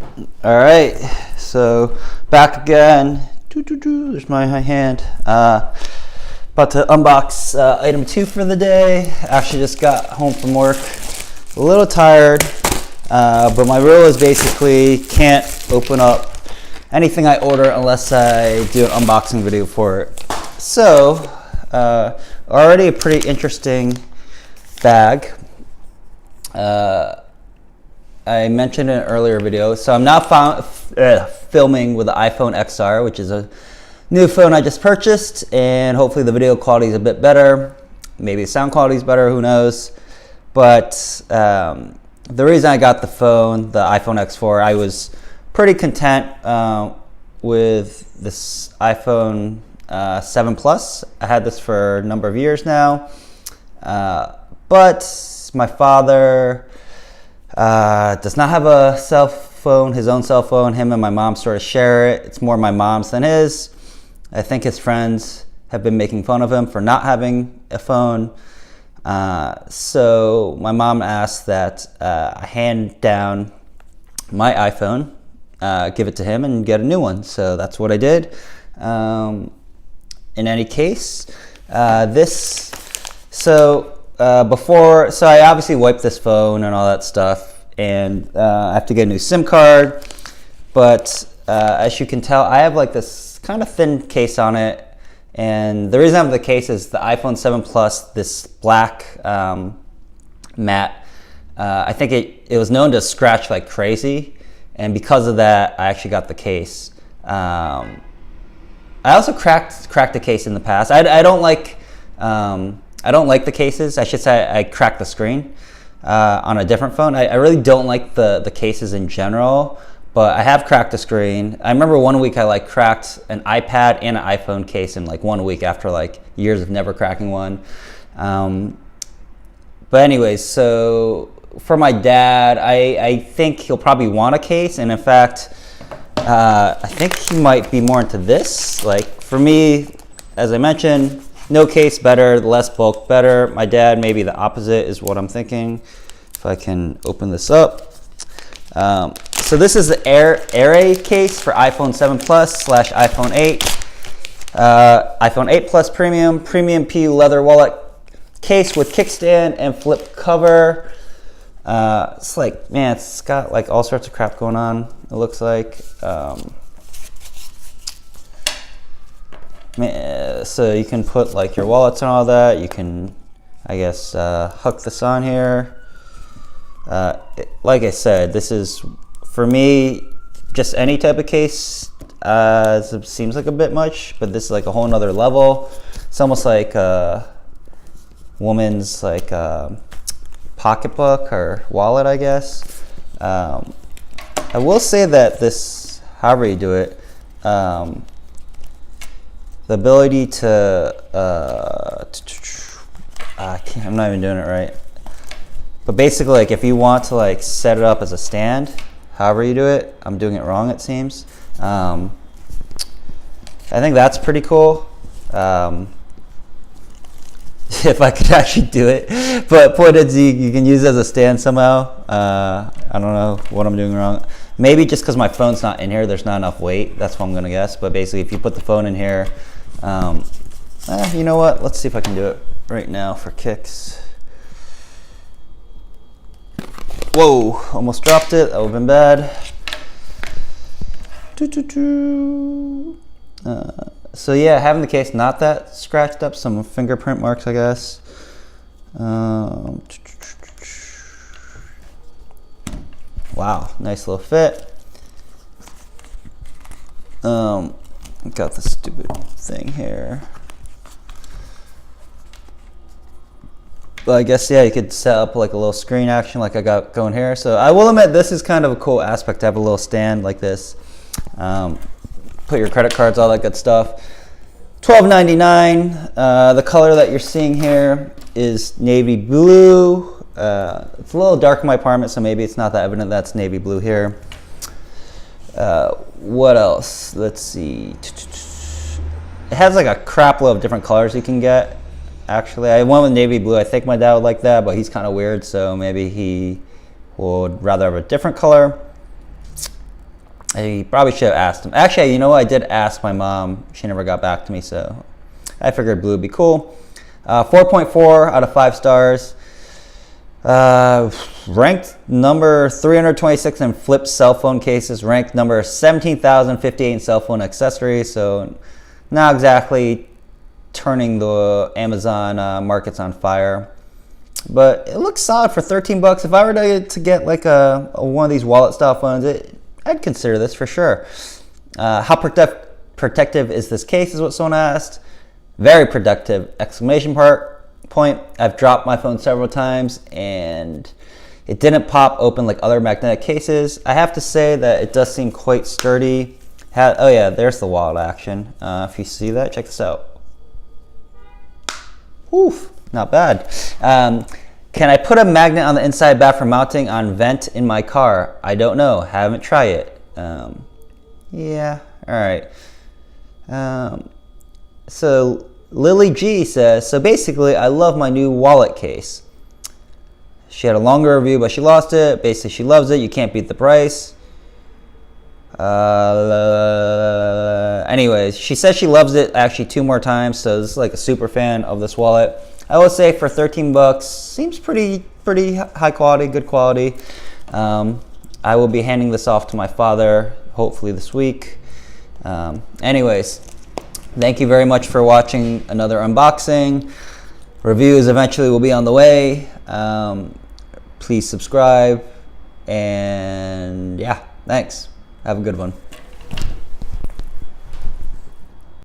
All right, so back again. There's my hand. About to unbox item 2 for the day. Actually just got home from work, a little tired, but my rule is basically can't open up anything I order unless I do an unboxing video for it. So, already a pretty interesting bag. I mentioned in an earlier video, so I'm now filming with the iPhone XR, which is a new phone I just purchased, and hopefully the video quality is a bit better. Maybe the sound quality is better, who knows. But the reason I got the phone, the iPhone X4, I was pretty content with this iPhone 7 Plus. I had this for a number of years now, but my father does not have a cell phone, his own cell phone. Him and my mom sort of share it. It's more my mom's than his. I think his friends have been making fun of him for not having a phone. So my mom asked that I hand down my iPhone, give it to him, and get a new one. So that's what I did. In any case, so I obviously wiped this phone and all that stuff, and I have to get a new SIM card, but as you can tell, I have like this kind of thin case on it, and the reason I have the case is the iPhone 7 Plus, this black matte, I think it was known to scratch like crazy, and because of that, I actually got the case. I also cracked the case in the past. I don't like the cases. I should say I cracked the screen on a different phone. I really don't like the cases in general, but I have cracked the screen. I remember one week I like cracked an iPad and an iPhone case in like 1 week after like years of never cracking one. But anyways, so for my dad, I think he'll probably want a case, and in fact, I think he might be more into this. Like for me, as I mentioned, no case better, less bulk better. My dad, maybe the opposite is what I'm thinking. If I can open this up. So this is the Arae case for iPhone 7 Plus / iPhone 8. iPhone 8 Plus Premium PU leather wallet case with kickstand and flip cover. It's like, man, it's got like all sorts of crap going on, it looks like. So you can put like your wallets and all that. You can, I guess, hook this on here. Like I said, this is, for me, just any type of case seems like a bit much, but this is like a whole nother level. It's almost like a woman's like pocketbook or wallet, I guess. I will say that this, however you do it, the ability to, I'm not even doing it right. But basically, like if you want to like set it up as a stand, however you do it, I'm doing it wrong, it seems. I think that's pretty cool. If I could actually do it, but point is you can use it as a stand somehow. I don't know what I'm doing wrong. Maybe just because my phone's not in here, there's not enough weight. That's what I'm gonna guess. But basically, if you put the phone in here, you know what? Let's see if I can do it right now for kicks. Whoa! Almost dropped it. That would have been bad. So yeah, having the case not that scratched up, some fingerprint marks, I guess. Wow, nice little fit. Got the stupid thing here. But I guess, yeah, you could set up like a little screen action like I got going here. So I will admit, this is kind of a cool aspect to have a little stand like this. Put your credit cards, all that good stuff. $12.99. The color that you're seeing here is navy blue. It's a little dark in my apartment, so maybe it's not that evident that's navy blue here. What else? Let's see. It has like a crap load of different colors you can get. Actually, I went with navy blue. I think my dad would like that, but he's kind of weird, so maybe he would rather have a different color. I probably should have asked him. Actually, you know what? I did ask my mom. She never got back to me, so I figured blue would be cool. 4.4 out of 5 stars. Ranked number 326 in flipped cell phone cases. Ranked number 17,058 in cell phone accessories. So not exactly turning the Amazon markets on fire. But it looks solid for 13 bucks. If I were to get like a one of these wallet style phones, I'd consider this for sure. How protective is this case is what someone asked. Very protective, exclamation point. I've dropped my phone several times and it didn't pop open like other magnetic cases. I have to say that it does seem quite sturdy. Oh yeah, there's the wallet action. If you see that, check this out. Oof, not bad. Can I put a magnet on the inside back for mounting on vent in my car? I don't know. Haven't tried it. Yeah, all right. So Lily G says, so basically, I love my new wallet case. She had a longer review, but she lost it. Basically, she loves it. You can't beat the price. Anyways, she says she loves it actually 2 more times. So this is like a super fan of this wallet. I would say for 13 bucks, seems pretty high quality, good quality. I will be handing this off to my father hopefully this week. Anyways, thank you very much for watching another unboxing. Reviews eventually will be on the way. Please subscribe, and yeah, thanks. Have a good one.